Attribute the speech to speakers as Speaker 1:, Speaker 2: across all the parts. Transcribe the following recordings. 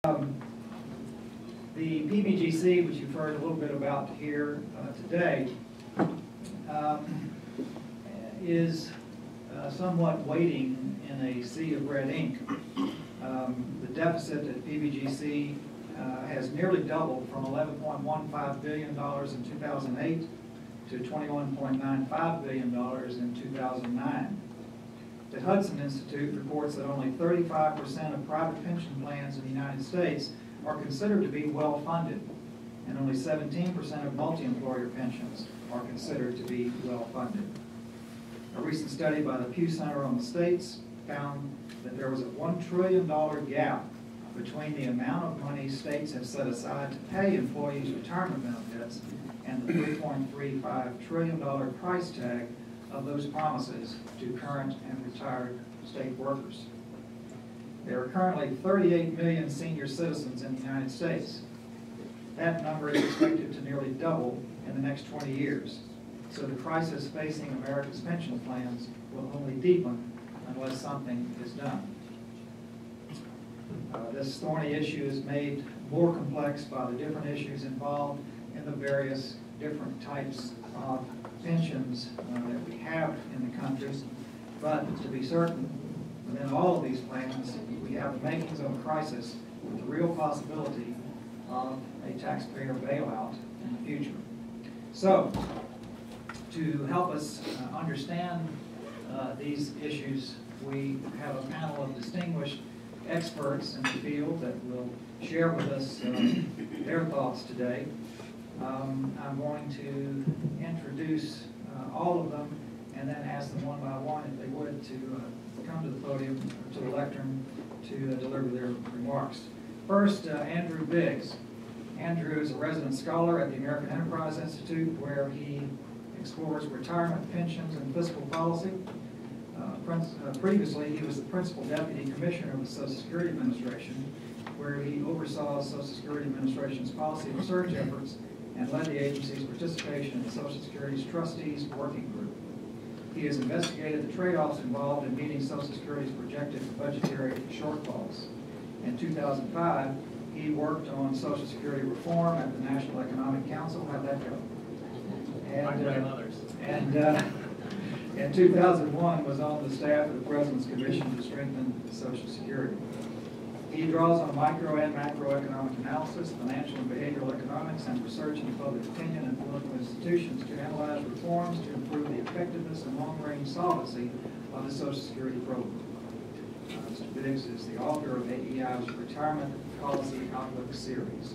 Speaker 1: The PBGC, which you've heard a little bit about here today, is somewhat wading in a sea of red ink. The deficit at PBGC has nearly doubled from $11.15 billion in 2008 to $21.95 billion in 2009. The Hudson Institute reports that only 35% of private pension plans in the United States are considered to be well funded, and only 17% of multi-employer pensions are considered to be well funded. A recent study by the Pew Center on the States found that there was a $1 trillion gap between the amount of money states have set aside to pay employees' retirement benefits and the $3.35 trillion price tag of those promises to current and retired state workers. There are currently 38 million senior citizens in the United States. That number is expected to nearly double in the next 20 years. So the crisis facing America's pension plans will only deepen unless something is done. This thorny issue is made more complex by the different issues involved in the various different types of pensions that we have in the country. But to be certain, within all of these plans, we have the makings of a crisis with the real possibility of a taxpayer bailout in the future. So, to help us understand these issues, we have a panel of distinguished experts in the field that will share with us their thoughts today. I'm going to introduce all of them and then ask them one by one, if they would, to come to the podium, to the lectern, to deliver their remarks. First, Andrew Biggs. Andrew is a resident scholar at the American Enterprise Institute, where he explores retirement pensions and fiscal policy. Previously, he was the Principal Deputy Commissioner of the Social Security Administration, where he oversaw Social Security Administration's policy research efforts and led the agency's participation in the Social Security's Trustees Working Group. He has investigated the trade-offs involved in meeting Social Security's projected budgetary shortfalls. In 2005, he worked on Social Security reform at the National Economic Council. How'd that go? And in 2001, was on the staff of the President's Commission to strengthen Social Security. He draws on micro and macroeconomic analysis, financial and behavioral economics, and research in public opinion and political institutions to analyze reforms to improve the effectiveness and long-range solvency of the Social Security program. Mr. Biggs is the author of AEI's Retirement Policy Outlook series.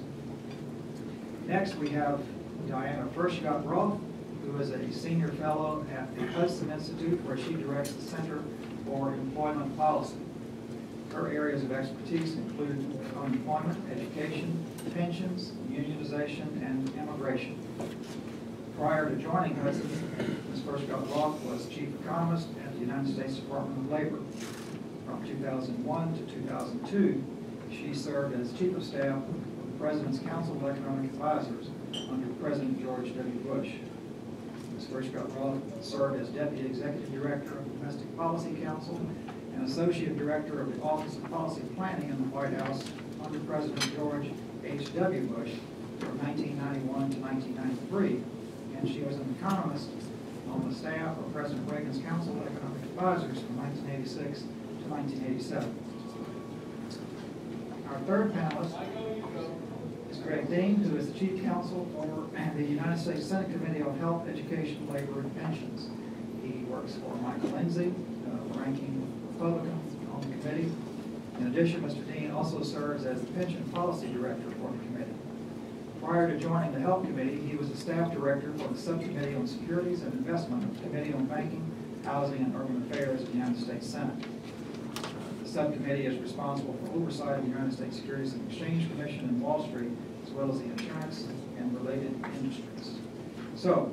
Speaker 1: Next, we have Diana Furchtgott-Roth, who is a senior fellow at the Hudson Institute, where she directs the Center for Employment Policy. Her areas of expertise include unemployment, education, pensions, unionization, and immigration. Prior to joining Hudson, Ms. Furchtgott-Roth was chief economist at the United States Department of Labor. From 2001 to 2002, she served as chief of staff of the President's Council of Economic Advisors under President George W. Bush. Ms. Furchtgott-Roth served as deputy executive director of the Domestic Policy Council and associate director of the Office of Policy Planning in the White House under President George H.W. Bush from 1991 to 1993, and she was an economist on the staff of President Reagan's Council of Economic Advisors from 1986 to 1987. Our third panelist is Greg Dean, who is the Chief Counsel for the United States Senate Committee on Health, Education, Labor, and Pensions. He works for Michael Lindsay, ranking Republican on the committee. In addition, Mr. Dean also serves as the Pension Policy Director for the committee. Prior to joining the Health Committee, he was the staff director for the Subcommittee on Securities and Investment of the Committee on Banking, Housing, and Urban Affairs of the United States Senate. The subcommittee is responsible for oversight of the United States Securities and Exchange Commission and Wall Street, as well as the insurance and related industries. So,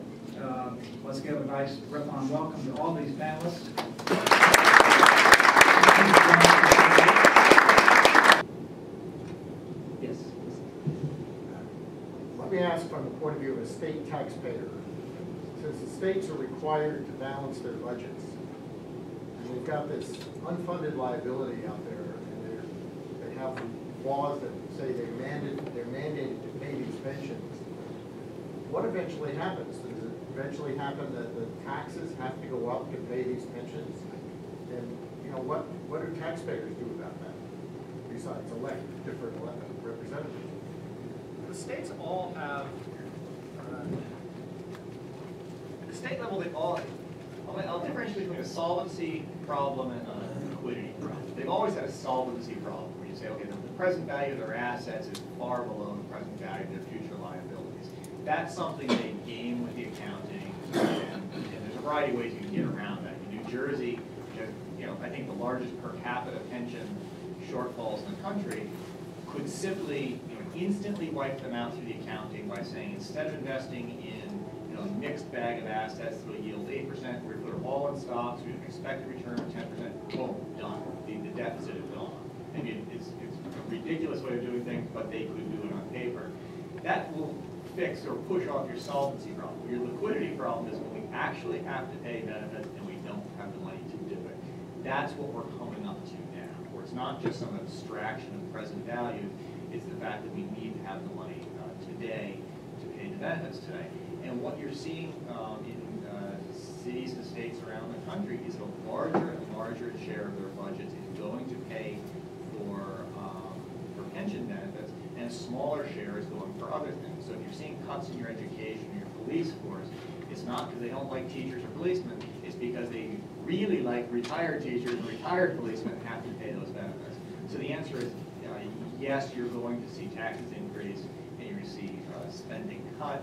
Speaker 1: let's give a nice Ripon welcome to all these panelists. Yes.
Speaker 2: Let me ask from the point of view of a state taxpayer. Since the states are required to balance their budgets, and we've got this unfunded liability out there, and they have laws that say they're mandated to pay these pensions, what eventually happens? Does it eventually happen that the taxes have to go up to pay these pensions? And, you know, what do taxpayers do about that, besides elect different representatives?
Speaker 3: The states all have, at the state level, they all, I'll differentiate between a solvency problem and a liquidity problem. They've always had a solvency problem, where you say, okay, the present value of their assets is far below the present value of their future liabilities. That's something they game with the accounting, and there's a variety of ways you can get around that. In New Jersey, you know, I think the largest per capita pension shortfalls in the country could simply, you know, instantly wipe them out through the accounting by saying, instead of investing in, you know, a mixed bag of assets that will yield 8%, we're going to put it all in stocks, we expect a return of 10%, boom, done. The deficit is gone. I mean, it's a ridiculous way of doing things, but they could do it on paper. That will fix or push off your solvency problem. Your liquidity problem is when we actually have to pay benefits and we don't have the money to do it. That's what we're coming up to now, where it's not just some abstraction of present value, it's the fact that we need to have the money today to pay the benefits today. And what you're seeing in cities and states around the country is a larger and larger share of their budgets is going to pay for pension benefits, and a smaller share is going for other things. So if you're seeing cuts in your education, your police force, it's not because they don't like teachers or policemen, it's because they really like retired teachers and retired policemen and have to pay those benefits. So the answer is yes, you're going to see taxes increase and you're going to see spending cut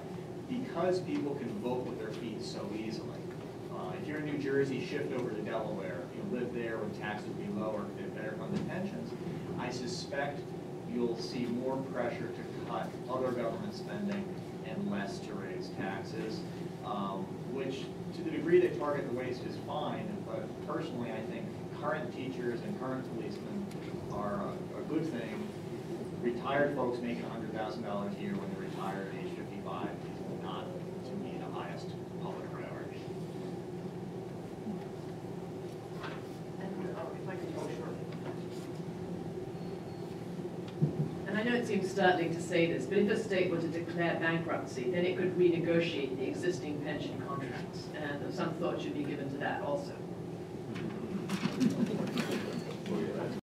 Speaker 3: because people can vote with their feet so easily. If you're in New Jersey, shift over to Delaware. If you live there when taxes would be lower, they have better funded pensions. I suspect you'll see more pressure to cut other government spending and less to raise taxes, which to the degree they target the waste is fine, but personally I think current teachers and current policemen are a good thing. Retired folks making $100,000 a year when they retire at age 55 is not, to me, the highest public priority.
Speaker 4: And I know it seems startling to say this, but if a state were to declare bankruptcy, then it could renegotiate the existing pension contracts, and some thought should be given to that also.